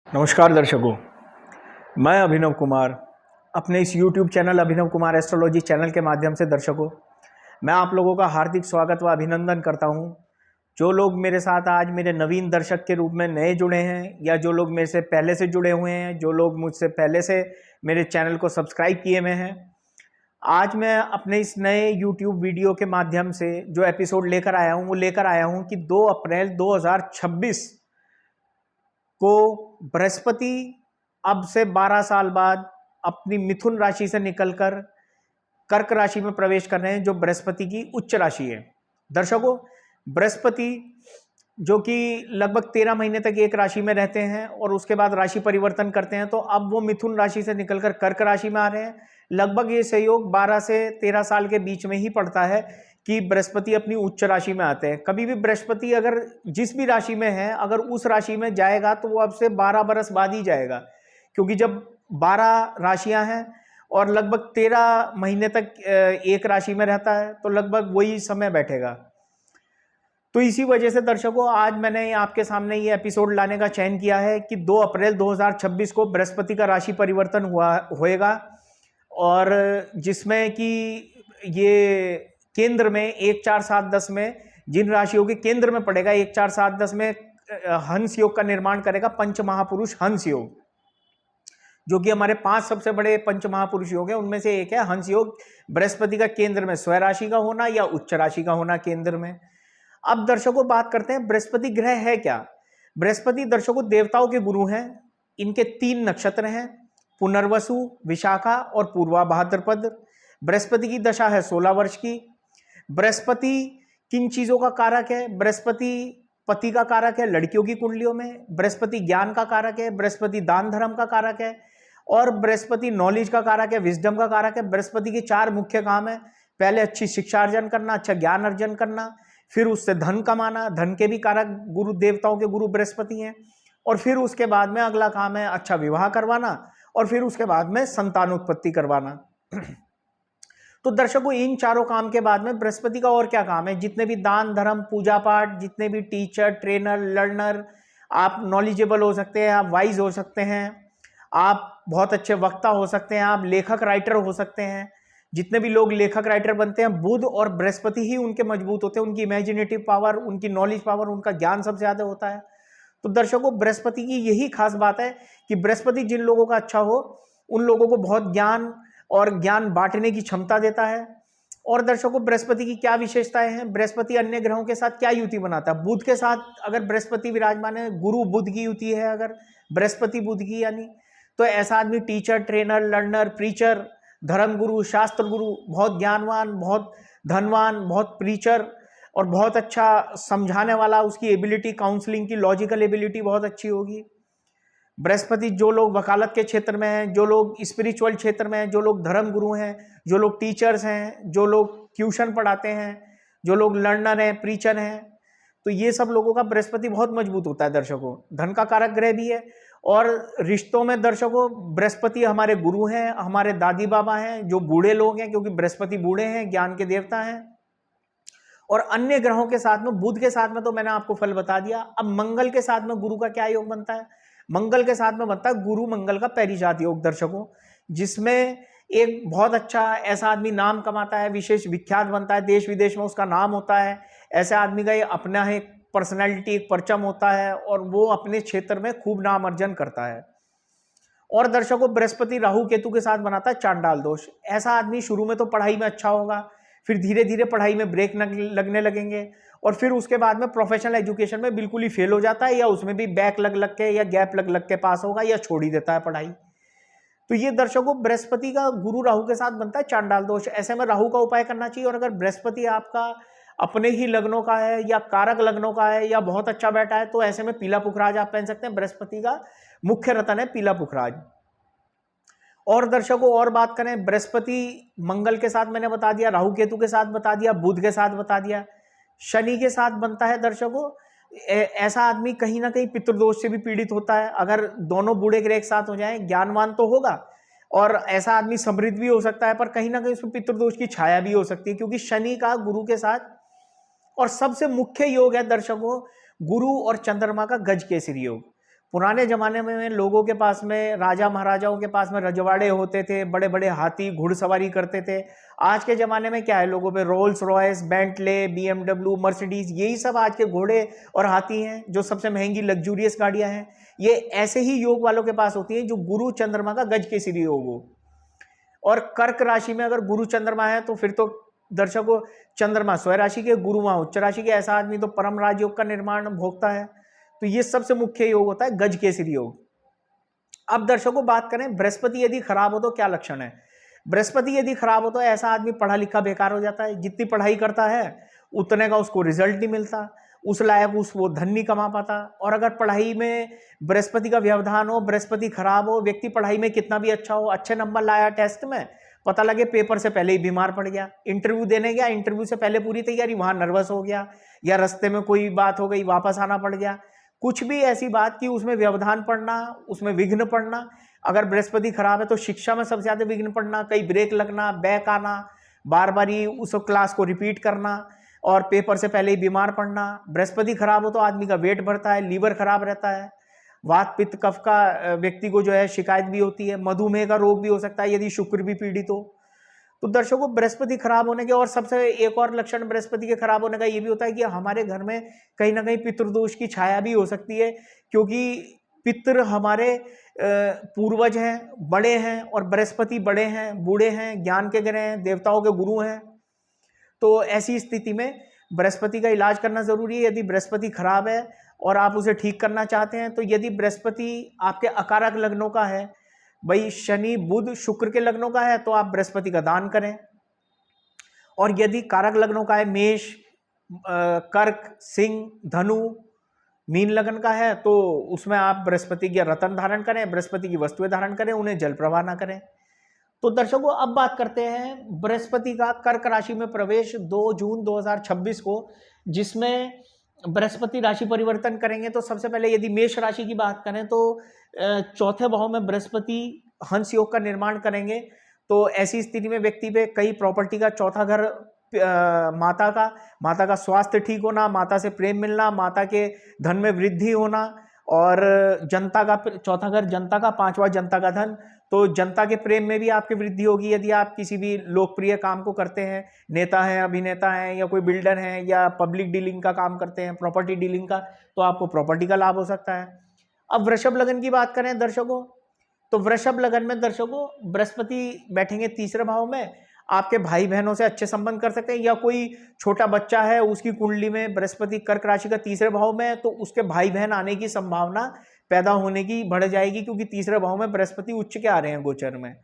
नमस्कार दर्शकों, मैं अभिनव कुमार अपने इस YouTube channel Abhinav Kumar astrology channel के माध्यम से दर्शकों मैं आप लोगों का हार्दिक स्वागत व अभिनंदन करता हूं। जो लोग मेरे साथ आज मेरे नवीन दर्शक के रूप में नए जुड़े हैं या जो लोग मेरे से पहले से जुड़े हुए हैं, जो लोग मुझसे पहले से मेरे चैनल को सब्सक्राइब किए हुए हैं, आज मैं अपने इस नए YouTube वीडियो के माध्यम से जो एपिसोड लेकर आया हूँ वो लेकर आया हूँ कि 2 अप्रैल 2026 को बृहस्पति अब से 12 साल बाद अपनी मिथुन राशि से निकलकर कर्क राशि में प्रवेश कर रहे हैं, जो बृहस्पति की उच्च राशि है। दर्शकों, बृहस्पति जो कि लगभग 13 महीने तक एक राशि में रहते हैं और उसके बाद राशि परिवर्तन करते हैं, तो अब वो मिथुन राशि से निकलकर कर्क राशि में आ रहे हैं। लगभग ये सहयोग 12 से 13 साल के बीच में ही पड़ता है कि बृहस्पति अपनी उच्च राशि में आते हैं। कभी भी बृहस्पति अगर जिस भी राशि में है, अगर उस राशि में जाएगा तो वो अब से 12 बरस बाद ही जाएगा, क्योंकि जब 12 राशियां हैं और लगभग 13 महीने तक एक राशि में रहता है तो लगभग वही समय बैठेगा। तो इसी वजह से दर्शकों, आज मैंने आपके सामने ये एपिसोड लाने का चयन किया है कि 2 अप्रैल 2026 को बृहस्पति का राशि परिवर्तन होएगा, और जिसमें कि ये केंद्र में 1 4 7 10 में जिन राशियों के केंद्र में पड़ेगा, 1 4 7 10 में हंस योग का निर्माण करेगा। पंच महापुरुष हंस योग, जो कि हमारे 5 सबसे बड़े पंच महापुरुष योग है, उनमें से एक है हंस योग। बृहस्पति का केंद्र में स्व राशि का होना या उच्च राशि का होना केंद्र में। अब दर्शकों बात करते हैं बृहस्पति ग्रह है क्या। बृहस्पति दर्शकों देवताओं के गुरु हैं। इनके 3 नक्षत्र हैं, पुनर्वसु, विशाखा और पूर्वा भाद्रपद। बृहस्पति की दशा है 16 वर्ष की। बृहस्पति किन चीजों का कारक है? बृहस्पति पति का कारक है लड़कियों की कुंडलियों में। बृहस्पति ज्ञान का कारक है। बृहस्पति दान धर्म का कारक है। और बृहस्पति नॉलेज का कारक है, विजडम का कारक है। बृहस्पति के 4 मुख्य काम है। पहले अच्छी शिक्षा अर्जन करना, अच्छा ज्ञान अर्जन करना, फिर उससे धन कमाना। धन के भी कारक गुरु, देवताओं के गुरु बृहस्पति हैं। और फिर उसके बाद में अगला काम है अच्छा विवाह करवाना, और फिर उसके बाद में संतानोत्पत्ति करवाना। तो दर्शकों, इन चारों काम के बाद में बृहस्पति का और क्या काम है? जितने भी दान धर्म, पूजा पाठ, जितने भी टीचर, ट्रेनर, लर्नर, आप नॉलेजेबल हो सकते हैं, आप वाइज हो सकते हैं, आप बहुत अच्छे वक्ता हो सकते हैं, आप लेखक राइटर हो सकते हैं। जितने भी लोग लेखक राइटर बनते हैं, बुध और बृहस्पति ही उनके मजबूत होते हैं। उनकी इमेजिनेटिव पावर, उनकी नॉलेज पावर, उनका ज्ञान सबसे ज्यादा होता है। तो दर्शकों, बृहस्पति की यही खास बात है कि बृहस्पति जिन लोगों का अच्छा हो, उन लोगों को बहुत ज्ञान और ज्ञान बांटने की क्षमता देता है। और दर्शकों, बृहस्पति की क्या विशेषताएं हैं? बृहस्पति अन्य ग्रहों के साथ क्या युति बनाता है? बुध के साथ अगर बृहस्पति विराजमान है, गुरु बुध की युति है अगर बृहस्पति बुध की, यानी तो ऐसा आदमी टीचर, ट्रेनर, लर्नर, प्रीचर, धर्म गुरु, शास्त्र गुरु, बहुत ज्ञानवान, बहुत धनवान, बहुत प्रीचर और बहुत अच्छा समझाने वाला, उसकी एबिलिटी, काउंसलिंग की लॉजिकल एबिलिटी बहुत अच्छी होगी। बृहस्पति जो लोग वकालत के क्षेत्र में हैं, जो लोग स्पिरिचुअल क्षेत्र में हैं, जो लोग धर्म गुरु हैं, जो लोग टीचर्स हैं, जो लोग ट्यूशन पढ़ाते हैं, जो लोग लर्नर हैं, प्रीचर हैं, तो ये सब लोगों का बृहस्पति बहुत मजबूत होता है। दर्शकों, धन का कारक ग्रह भी है। और रिश्तों में दर्शकों, बृहस्पति हमारे गुरु हैं, हमारे दादी बाबा हैं, जो बूढ़े लोग हैं, क्योंकि बृहस्पति बूढ़े हैं, ज्ञान के देवता हैं। और अन्य ग्रहों के साथ में, बुध के साथ में तो मैंने आपको फल बता दिया। अब मंगल के साथ में गुरु का क्या योग बनता है? मंगल के साथ में बनता है गुरु मंगल का परिजात योग दर्शकों, जिसमें एक बहुत अच्छा ऐसा आदमी नाम कमाता है, विशेष विख्यात बनता है, देश विदेश में उसका नाम होता है। ऐसे आदमी का ये अपना एक पर्सनैलिटी, एक परचम होता है, और वो अपने क्षेत्र में खूब नाम अर्जन करता है। और दर्शकों, बृहस्पति राहु केतु के साथ बनाता है चांडाल दोष। ऐसा आदमी शुरू में तो पढ़ाई में अच्छा होगा, फिर धीरे धीरे पढ़ाई में ब्रेक लगने लगेंगे, और फिर उसके बाद में प्रोफेशनल एजुकेशन में बिल्कुल ही फेल हो जाता है, या उसमें भी बैक लग के या गैप लग के पास होगा, या छोड़ ही देता है पढ़ाई। तो ये दर्शकों, बृहस्पति का गुरु राहु के साथ बनता है चांडाल दोष। ऐसे में राहु का उपाय करना चाहिए। और अगर बृहस्पति आपका अपने ही लग्नों का है या कारक लग्नों का है या बहुत अच्छा बैठा है, तो ऐसे में पीला पुखराज आप पहन सकते हैं। बृहस्पति का मुख्य रत्न है पीला पुखराज। और दर्शकों, और बात करें, बृहस्पति मंगल के साथ मैंने बता दिया, राहु केतु के साथ बता दिया, बुध के साथ बता दिया, शनि के साथ बनता है दर्शकों। ऐसा आदमी कहीं ना कहीं पितृदोष से भी पीड़ित होता है। अगर दोनों बूढ़े ग्रह एक साथ हो जाएं, ज्ञानवान तो होगा और ऐसा आदमी समृद्ध भी हो सकता है, पर कहीं ना कहीं उसमें पितृदोष की छाया भी हो सकती है, क्योंकि शनि का गुरु के साथ। और सबसे मुख्य योग है दर्शकों, गुरु और चंद्रमा का गज केसरी योग। पुराने जमाने में लोगों के पास में, राजा महाराजाओं के पास में रजवाड़े होते थे, बड़े बड़े हाथी घुड़सवारी करते थे। आज के ज़माने में क्या है, लोगों पे Rolls Royce, Bentley, BMW, Mercedes, यही सब आज के घोड़े और हाथी हैं, जो सबसे महंगी लग्जूरियस गाड़ियां हैं। ये ऐसे ही योग वालों के पास होती हैं जो गुरु चंद्रमा का गज केसरी योग हो। और कर्क राशि में अगर गुरु चंद्रमा है तो फिर तो दर्शकों, चंद्रमा स्वयं राशि के, गुरु वहां उच्च राशि के, ऐसा आदमी तो परम राजयोग का निर्माण भोगता है। तो ये सबसे मुख्य योग होता है गज केसरी योग। अब दर्शकों बात करें, बृहस्पति यदि खराब हो तो क्या लक्षण है। बृहस्पति यदि खराब हो तो ऐसा आदमी पढ़ा लिखा बेकार हो जाता है। जितनी पढ़ाई करता है उतने का उसको रिजल्ट नहीं मिलता, उस लायक वो धन नहीं कमा पाता। और अगर पढ़ाई में बृहस्पति का व्यवधान हो, बृहस्पति खराब हो, व्यक्ति पढ़ाई में कितना भी अच्छा हो, अच्छे नंबर लाया टेस्ट में, पता लगे पेपर से पहले ही बीमार पड़ गया, इंटरव्यू देने गया, इंटरव्यू से पहले पूरी तैयारी, वहां नर्वस हो गया, या रास्ते में कोई बात हो गई, वापस आना पड़ गया, कुछ भी ऐसी बात कि उसमें व्यवधान पड़ना, उसमें विघ्न पड़ना। अगर बृहस्पति खराब है तो शिक्षा में सबसे ज्यादा विघ्न पड़ना, कई ब्रेक लगना, बैक आना, बार बार ही उस क्लास को रिपीट करना, और पेपर से पहले ही बीमार पड़ना। बृहस्पति खराब हो तो आदमी का वेट बढ़ता है, लीवर खराब रहता है, वात पित्त कफ का व्यक्ति को जो है शिकायत भी होती है, मधुमेह का रोग भी हो सकता है यदि शुक्र भी पीड़ित हो। तो दर्शकों, बृहस्पति खराब होने के और सबसे एक और लक्षण बृहस्पति के खराब होने का ये भी होता है कि हमारे घर में कहीं ना कहीं पितृदोष की छाया भी हो सकती है, क्योंकि पितृ हमारे पूर्वज हैं, बड़े हैं, और बृहस्पति बड़े हैं, बूढ़े हैं, ज्ञान के ग्रह हैं, देवताओं के गुरु हैं। तो ऐसी स्थिति में बृहस्पति का इलाज करना जरूरी है। यदि बृहस्पति खराब है और आप उसे ठीक करना चाहते हैं, तो यदि बृहस्पति आपके अकारक लग्नों का है, भाई शनि बुध शुक्र के लग्नों का है, तो आप बृहस्पति का दान करें। और यदि कारक लग्नों का है, मेष, कर्क, सिंह, धनु, मीन लग्न का है, तो उसमें आप बृहस्पति के रत्न धारण करें, बृहस्पति की वस्तुएं धारण करें, उन्हें जल प्रवाह ना करें। तो दर्शकों, अब बात करते हैं बृहस्पति का कर्क राशि में प्रवेश 2 जून 2026 को, जिसमें बृहस्पति राशि परिवर्तन करेंगे। तो सबसे पहले यदि मेष राशि की बात करें तो चौथे भाव में बृहस्पति हंस योग का निर्माण करेंगे। तो ऐसी स्थिति में व्यक्ति पे कई प्रॉपर्टी का, चौथा घर माता का स्वास्थ्य ठीक होना, माता से प्रेम मिलना, माता के धन में वृद्धि होना, और जनता का चौथा घर जनता का, पांचवा जनता का धन, तो जनता के प्रेम में भी आपकी वृद्धि होगी। यदि आप किसी भी लोकप्रिय काम को करते हैं, नेता हैं, अभिनेता हैं, या कोई बिल्डर हैं, या पब्लिक डीलिंग का काम करते हैं, प्रॉपर्टी डीलिंग का, तो आपको प्रॉपर्टी का लाभ हो सकता है। अब वृषभ लगन की बात करें दर्शकों, तो वृषभ लगन में दर्शकों बृहस्पति बैठेंगे तीसरे भाव में। आपके भाई बहनों से अच्छे संबंध कर सकते हैं, या कोई छोटा बच्चा है उसकी कुंडली में बृहस्पति कर्क राशि का तीसरे भाव में है, तो उसके भाई बहन आने की संभावना पैदा होने की बढ़ जाएगी, क्योंकि तीसरे भाव में बृहस्पति उच्च के आ रहे हैं गोचर में।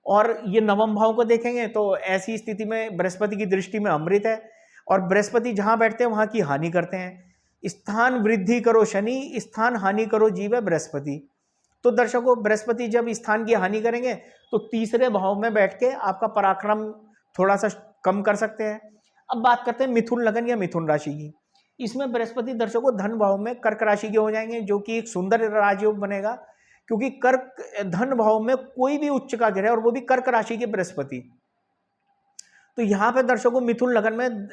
और ये नवम भाव को देखेंगे तो ऐसी स्थिति में बृहस्पति की दृष्टि में अमृत है, और बृहस्पति जहां बैठते हैं वहां की हानि करते हैं। स्थान वृद्धि करो शनि, स्थान हानि करो जीव है बृहस्पति। तो दर्शकों, बृहस्पति जब स्थान की हानि करेंगे तो तीसरे भाव में बैठ के आपका पराक्रम थोड़ा सा कम कर सकते हैं। अब बात करते हैं मिथुन लगन या मिथुन राशि की। इसमें बृहस्पति दर्शकों धन भाव में कर्क राशि के हो जाएंगे, जो कि एक सुंदर राजयोग बनेगा, क्योंकि कर्क धन भाव में कोई भी उच्च का ग्रह, और वो भी कर्क राशि के बृहस्पति। तो यहाँ पे दर्शकों मिथुन लगन में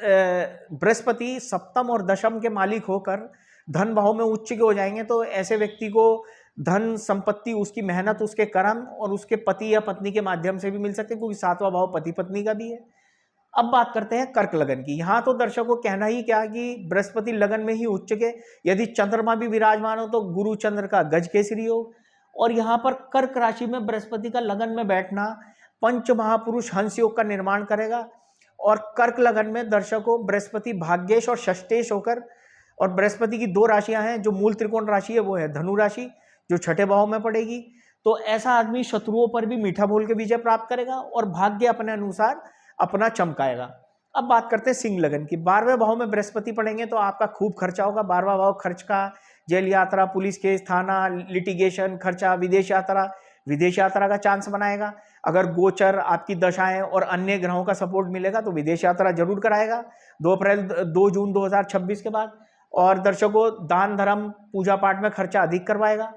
बृहस्पति सप्तम और दशम के मालिक होकर धन भाव में उच्च के हो जाएंगे। तो ऐसे व्यक्ति को धन संपत्ति उसकी मेहनत, उसके कर्म और उसके पति या पत्नी के माध्यम से भी मिल सकते हैं, क्योंकि सातवां भाव पति पत्नी का भी है। अब बात करते हैं कर्क लगन की। यहाँ तो दर्शकों कहना ही क्या कि बृहस्पति लगन में ही उच्च के, यदि चंद्रमा भी विराजमान हो तो गुरु चंद्र का गज केसरी हो। और यहाँ पर कर्क राशि में बृहस्पति का लगन में बैठना पंच महापुरुष हंस योग का निर्माण करेगा। और कर्क लगन में दर्शकों बृहस्पति भाग्येश और षष्टेश होकर, और बृहस्पति की 2 राशियां हैं जो मूल त्रिकोण राशि है, वो है धनु राशि जो छठे भाव में पड़ेगी। तो ऐसा आदमी शत्रुओं पर भी मीठा बोल के विजय प्राप्त करेगा और भाग्य अपने अनुसार अपना चमकाएगा। अब बात करते हैं सिंह लगन की। 12वें भाव में बृहस्पति पड़ेंगे तो आपका खूब खर्चा होगा। 12वां भाव खर्च का, जेल यात्रा, पुलिस केस, थाना, लिटिगेशन खर्चा, विदेश यात्रा का चांस बनाएगा। अगर गोचर आपकी दशाएं और अन्य ग्रहों का सपोर्ट मिलेगा तो विदेश यात्रा जरूर कराएगा 2 जून 2026 के बाद। और दर्शकों दान धर्म पूजा पाठ में खर्चा अधिक करवाएगा।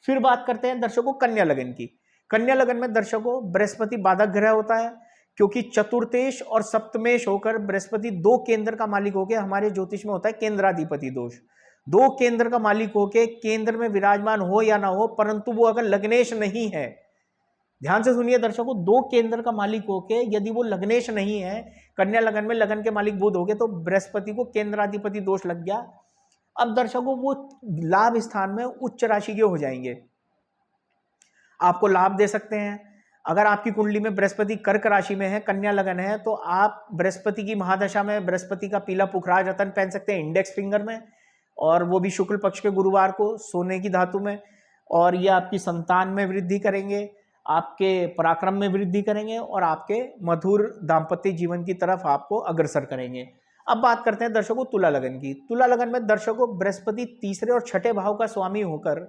फिर बात करते हैं दर्शकों कन्या लगन की। कन्या लगन में दर्शकों बृहस्पति बाधक ग्रह होता है, क्योंकि चतुर्थेश और सप्तमेश होकर बृहस्पति 2 केंद्र का मालिक होकर हमारे ज्योतिष में होता है केंद्राधिपति दोष। दो केंद्र का मालिक होके केंद्र में विराजमान हो या ना हो, परंतु वो अगर लग्नेश नहीं है, ध्यान से सुनिए दर्शकों, दो केंद्र का मालिक होके यदि वो लग्नेश नहीं है, कन्या लगन में लगन के मालिक बुध हो गए, तो बृहस्पति को केंद्राधिपति दोष लग गया। अब दर्शकों वो लाभ स्थान में उच्च राशि के हो जाएंगे, आपको लाभ दे सकते हैं। अगर आपकी कुंडली में बृहस्पति कर्क राशि में है, कन्या लगन है, तो आप बृहस्पति की महादशा में बृहस्पति का पीला पुखराज रत्न पहन सकते हैं इंडेक्स फिंगर में, और वो भी शुक्ल पक्ष के गुरुवार को सोने की धातु में, और ये आपकी संतान में वृद्धि करेंगे, आपके पराक्रम में वृद्धि करेंगे, और आपके मधुर दाम्पत्य जीवन की तरफ आपको अग्रसर करेंगे। अब बात करते हैं दर्शकों तुला लगन की। तुला लगन में दर्शकों बृहस्पति तीसरे और छठे भाव का स्वामी होकर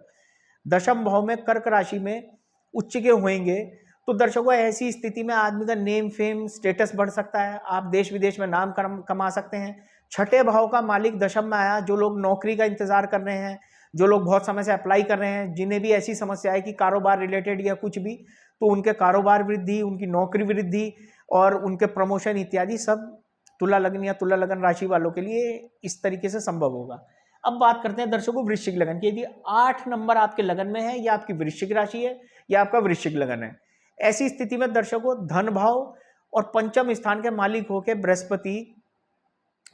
दशम भाव में कर्क राशि में उच्च के होंगे, तो दर्शकों ऐसी स्थिति में आदमी का नेम फेम स्टेटस बढ़ सकता है, आप देश विदेश में नाम कमा सकते हैं। छठे भाव का मालिक दशम में आया, जो लोग नौकरी का इंतजार कर रहे हैं, जो लोग बहुत समय से अप्लाई कर रहे हैं, जिन्हें भी ऐसी समस्या है कि कारोबार रिलेटेड या कुछ भी, तो उनके कारोबार वृद्धि, उनकी नौकरी वृद्धि और उनके प्रमोशन इत्यादि सब तुला लगन या तुला लगन राशि वालों के लिए इस तरीके से संभव होगा। अब बात करते हैं दर्शकों वृश्चिक लगन की। यदि 8 नंबर आपके लगन में है, या आपकी वृश्चिक राशि है, या आपका वृश्चिक लगन है, ऐसी स्थिति में दर्शकों धन भाव और पंचम स्थान के मालिक होकर बृहस्पति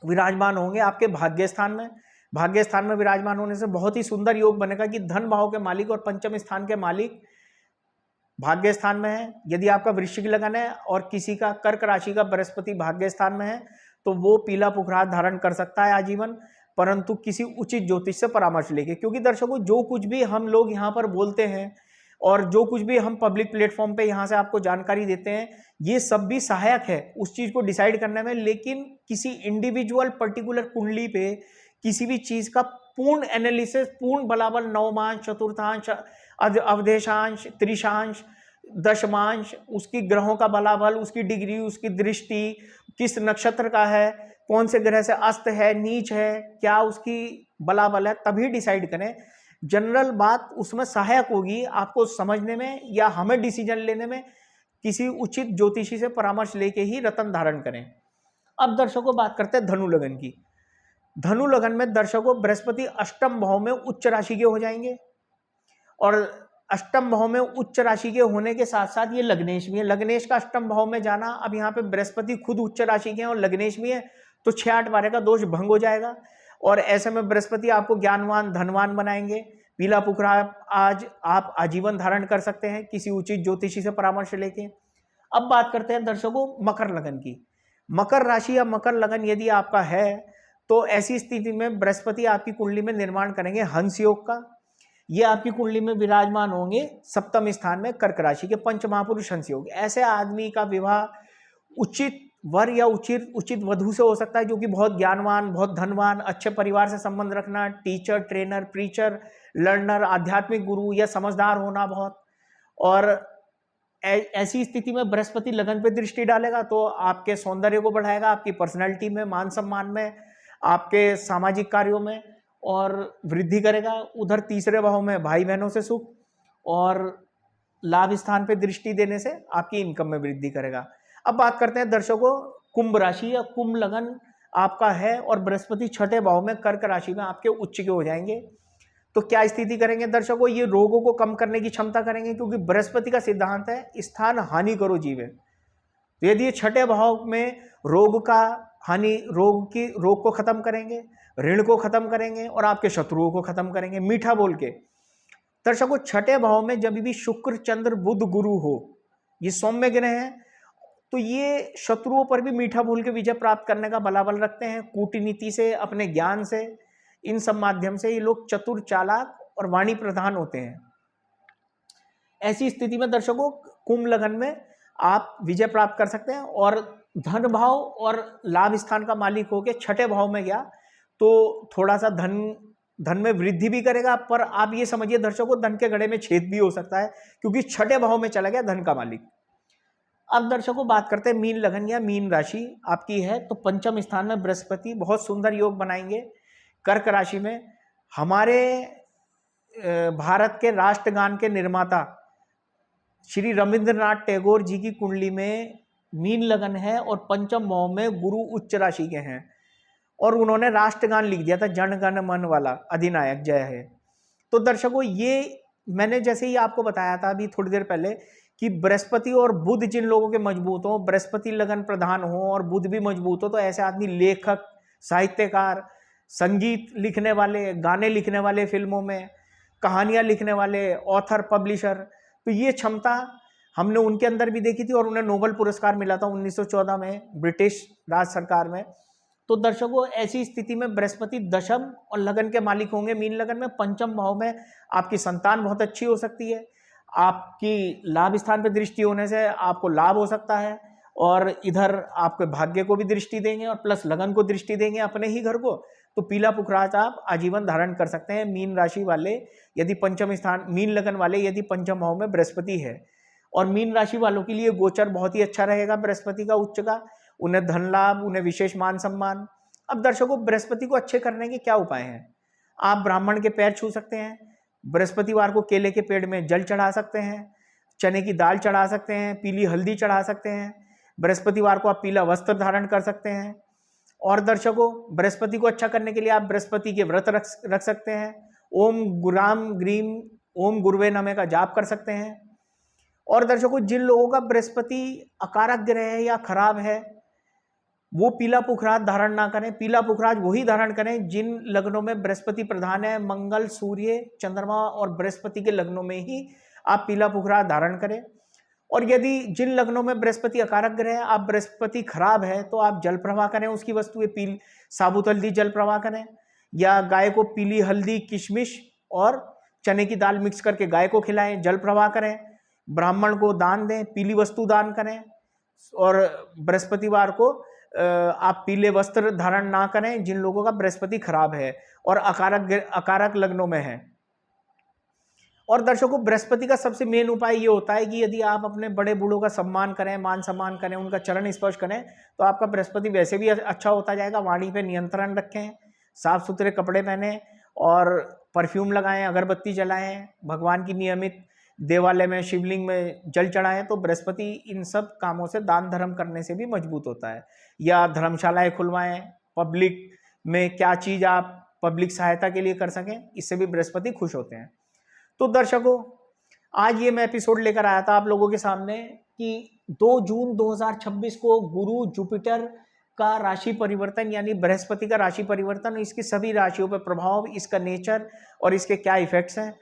विराजमान होंगे आपके भाग्य स्थान में। भाग्य स्थान में विराजमान होने से बहुत ही सुंदर योग बनेगा कि धन भाव के मालिक और पंचम स्थान के मालिक भाग्य स्थान में है। यदि आपका वृश्चिक लगन है और किसी का कर्क राशि का बृहस्पति भाग्य स्थान में है, तो वो पीला पुखराज धारण कर सकता है आजीवन, परंतु किसी उचित ज्योतिष से परामर्श लेके। क्योंकि दर्शकों जो कुछ भी हम लोग यहाँ पर बोलते हैं और जो कुछ भी हम पब्लिक प्लेटफॉर्म पे यहाँ से आपको जानकारी देते हैं, ये सब भी सहायक है उस चीज़ को डिसाइड करने में, लेकिन किसी इंडिविजुअल पर्टिकुलर कुंडली पे किसी भी चीज़ का पूर्ण एनालिसिस, पूर्ण बलाबल, नवमांश, चतुर्थांश, अवधेशांश, त्रिशांश, दशमांश, उसकी ग्रहों का बलाबल, उसकी डिग्री, उसकी दृष्टि, किस नक्षत्र का है, कौन से ग्रह से अस्त है, नीच है, क्या उसकी बलाबल है, तभी डिसाइड करें। जनरल बात उसमें सहायक होगी आपको समझने में या हमें डिसीजन लेने में, किसी उचित ज्योतिषी से परामर्श लेके ही रत्न धारण करें। अब दर्शकों बात करते हैं धनु लगन की। धनु लगन में दर्शकों बृहस्पति अष्टम भाव में उच्च राशि के हो जाएंगे, और अष्टम भाव में उच्च राशि के होने के साथ साथ ये लग्नेश भी है। लग्नेश का अष्टम भाव में जाना, अब यहाँ पे बृहस्पति खुद उच्च राशि के हैं और लग्नेश भी है, तो 6-8-12 का दोष भंग हो जाएगा, और ऐसे में बृहस्पति आपको ज्ञानवान धनवान बनाएंगे। पीला पुखरा आज आप आजीवन धारण कर सकते हैं किसी उचित ज्योतिषी से परामर्श लेके। अब बात करते हैं दर्शकों मकर लगन की। मकर राशि या मकर लगन यदि आपका है, तो ऐसी स्थिति में बृहस्पति आपकी कुंडली में निर्माण करेंगे हंस योग का। ये आपकी कुंडली में विराजमान होंगे सप्तम स्थान में कर्क राशि के पंच महापुरुष हंस योग। ऐसे आदमी का विवाह उचित वर या उचित वधु से हो सकता है, जो कि बहुत ज्ञानवान, बहुत धनवान, अच्छे परिवार से संबंध रखना, टीचर, ट्रेनर, प्रीचर, लर्नर, आध्यात्मिक गुरु या समझदार होना बहुत। और ऐसी स्थिति में बृहस्पति लगन पे दृष्टि डालेगा तो आपके सौंदर्य को बढ़ाएगा, आपकी पर्सनैलिटी में, मान सम्मान में, आपके सामाजिक कार्यों में और वृद्धि करेगा। उधर तीसरे भाव में भाई बहनों से सुख और लाभ स्थान पे दृष्टि देने से आपकी इनकम में वृद्धि करेगा। अब बात करते हैं दर्शकों कुंभ राशि या कुंभ लगन आपका है और बृहस्पति छठे भाव में कर्क राशि में आपके उच्च के हो जाएंगे, तो क्या स्थिति करेंगे दर्शकों? ये रोगों को कम करने की क्षमता करेंगे, क्योंकि बृहस्पति का सिद्धांत है स्थान हानि करो जीवे। तो यदि ये छठे भाव में रोग का हानि, रोग को खत्म करेंगे, ऋण को खत्म करेंगे और आपके शत्रुओं को खत्म करेंगे मीठा बोल के। दर्शकों छठे भाव में जब भी शुक्र, चंद्र, बुध, गुरु हो, ये सौम्य ग्रह हैं, तो ये शत्रुओं पर भी मीठा बोल के विजय प्राप्त करने का बलाबल रखते हैं। कूटनीति से, अपने ज्ञान से, इन सब माध्यम से ये लोग चतुर, चालाक और वाणी प्रधान होते हैं। ऐसी स्थिति में दर्शकों कुंभ लगन में आप विजय प्राप्त कर सकते हैं, और धन भाव और लाभ स्थान का मालिक होकर छठे भाव में गया तो थोड़ा सा धन में वृद्धि भी करेगा, पर आप ये समझिए दर्शकों धन के घड़े में छेद भी हो सकता है, क्योंकि छठे भाव में चला गया धन का मालिक। अब दर्शकों बात करते हैं मीन लगन या मीन राशि आपकी है, तो पंचम स्थान में बृहस्पति बहुत सुंदर योग बनाएंगे कर्क राशि में। हमारे भारत के राष्ट्रगान के निर्माता श्री रविंद्रनाथ टैगोर जी की कुंडली में मीन लगन है और पंचम भाव में गुरु उच्च राशि के हैं, और उन्होंने राष्ट्रगान लिख दिया था, जन गण मन वाला, अधिनायक जय है। तो दर्शकों, ये मैंने जैसे ही आपको बताया था अभी थोड़ी देर पहले कि बृहस्पति और बुध जिन लोगों के मजबूत हो, बृहस्पति लगन प्रधान हो और बुध भी मजबूत हो, तो ऐसे आदमी लेखक, साहित्यकार, संगीत लिखने वाले, गाने लिखने वाले, फिल्मों में कहानियां लिखने वाले, ऑथर, पब्लिशर, तो ये क्षमता हमने उनके अंदर भी देखी थी और उन्हें नोबेल पुरस्कार मिला था 1914 में ब्रिटिश राज सरकार में। तो दर्शकों, ऐसी स्थिति में बृहस्पति दशम और लगन के मालिक होंगे। मीन लगन में पंचम भाव में आपकी संतान बहुत अच्छी हो सकती है, आपकी लाभ स्थान पर दृष्टि होने से आपको लाभ हो सकता है, और इधर आपके भाग्य को भी दृष्टि देंगे और प्लस लगन को दृष्टि देंगे अपने ही घर को। तो पीला पुखराज आप आजीवन धारण कर सकते हैं। मीन राशि वाले यदि पंचम स्थान, मीन लगन वाले यदि पंचम भाव में बृहस्पति है, और मीन राशि वालों के लिए गोचर बहुत ही अच्छा रहेगा बृहस्पति का, उच्च का, उन्हें धन लाभ, उन्हें विशेष मान सम्मान। अब दर्शकों, बृहस्पति को अच्छे करने के क्या उपाय हैं? आप ब्राह्मण के पैर छू सकते हैं, बृहस्पतिवार को केले के पेड़ में जल चढ़ा सकते हैं, चने की दाल चढ़ा सकते हैं, पीली हल्दी चढ़ा सकते हैं, बृहस्पतिवार को आप पीला वस्त्र धारण कर सकते हैं। और दर्शकों, बृहस्पति को अच्छा करने के लिए आप बृहस्पति के व्रत रख सकते हैं, ओम गुराम ग्रीम ओम गुरुवे नमः का जाप कर सकते हैं। और दर्शकों, जिन लोगों का बृहस्पति अकारक ग्रह है या खराब है, वो पीला पुखराज धारण ना करें। पीला पुखराज वही धारण करें जिन लग्नों में बृहस्पति प्रधान है, मंगल, सूर्य, चंद्रमा और बृहस्पति के लग्नों में ही आप पीला पुखराज धारण करें। और यदि जिन लग्नों में बृहस्पति अकारक ग्रह है, आप बृहस्पति खराब है, तो आप जल प्रवाह करें, उसकी वस्तु पीली साबुत हल्दी जल प्रवाह करें, या गाय को पीली हल्दी, किशमिश और चने की दाल मिक्स करके गाय को खिलाएं, जल प्रवाह करें, ब्राह्मण को दान दें, पीली वस्तु दान करें। और बृहस्पतिवार को आप पीले वस्त्र धारण ना करें जिन लोगों का बृहस्पति खराब है और अकारक लग्नों में है। और दर्शकों, बृहस्पति का सबसे मेन उपाय ये होता है कि यदि आप अपने बड़े बूढ़ों का सम्मान करें, मान सम्मान करें, उनका चरण स्पर्श करें, तो आपका बृहस्पति वैसे भी अच्छा होता जाएगा। वाणी पे नियंत्रण रखें, साफ सुथरे कपड़े पहने और परफ्यूम लगाएं, अगरबत्ती जलाएं, भगवान की नियमित देवालय में, शिवलिंग में जल चढ़ाएं, तो बृहस्पति इन सब कामों से, दान धर्म करने से भी मजबूत होता है। या धर्मशालाएं खुलवाएं, पब्लिक में क्या चीज़ आप पब्लिक सहायता के लिए कर सकें, इससे भी बृहस्पति खुश होते हैं। तो दर्शकों, आज ये मैं एपिसोड लेकर आया था आप लोगों के सामने कि 2 जून 2026 को गुरु जुपिटर का राशि परिवर्तन, यानी बृहस्पति का राशि परिवर्तन, इसकी सभी राशियों पर प्रभाव, इसका नेचर और इसके क्या इफेक्ट्स हैं।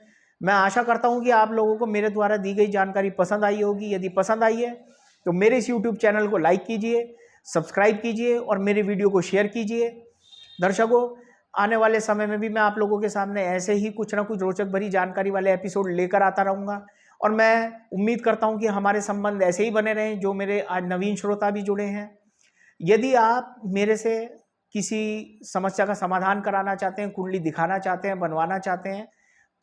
मैं आशा करता हूं कि आप लोगों को मेरे द्वारा दी गई जानकारी पसंद आई होगी। यदि पसंद आई है तो मेरे इस YouTube चैनल को लाइक कीजिए, सब्सक्राइब कीजिए और मेरे वीडियो को शेयर कीजिए। दर्शकों, आने वाले समय में भी मैं आप लोगों के सामने ऐसे ही कुछ ना कुछ रोचक भरी जानकारी वाले एपिसोड लेकर आता रहूँगा, और मैं उम्मीद करता हूँ कि हमारे संबंध ऐसे ही बने रहें। जो मेरे आज नवीन श्रोता भी जुड़े हैं, यदि आप मेरे से किसी समस्या का समाधान कराना चाहते हैं, कुंडली दिखाना चाहते हैं, बनवाना चाहते हैं,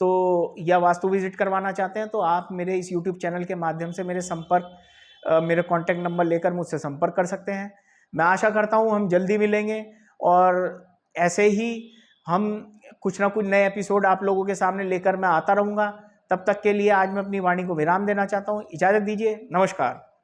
तो या वास्तु विजिट करवाना चाहते हैं, तो आप मेरे इस YouTube चैनल के माध्यम से मेरे कॉन्टैक्ट नंबर लेकर मुझसे संपर्क कर सकते हैं। मैं आशा करता हूँ हम जल्दी मिलेंगे, और ऐसे ही हम कुछ ना कुछ नए एपिसोड आप लोगों के सामने लेकर मैं आता रहूँगा। तब तक के लिए आज मैं अपनी वाणी को विराम देना चाहता हूँ। इजाज़त दीजिए। नमस्कार।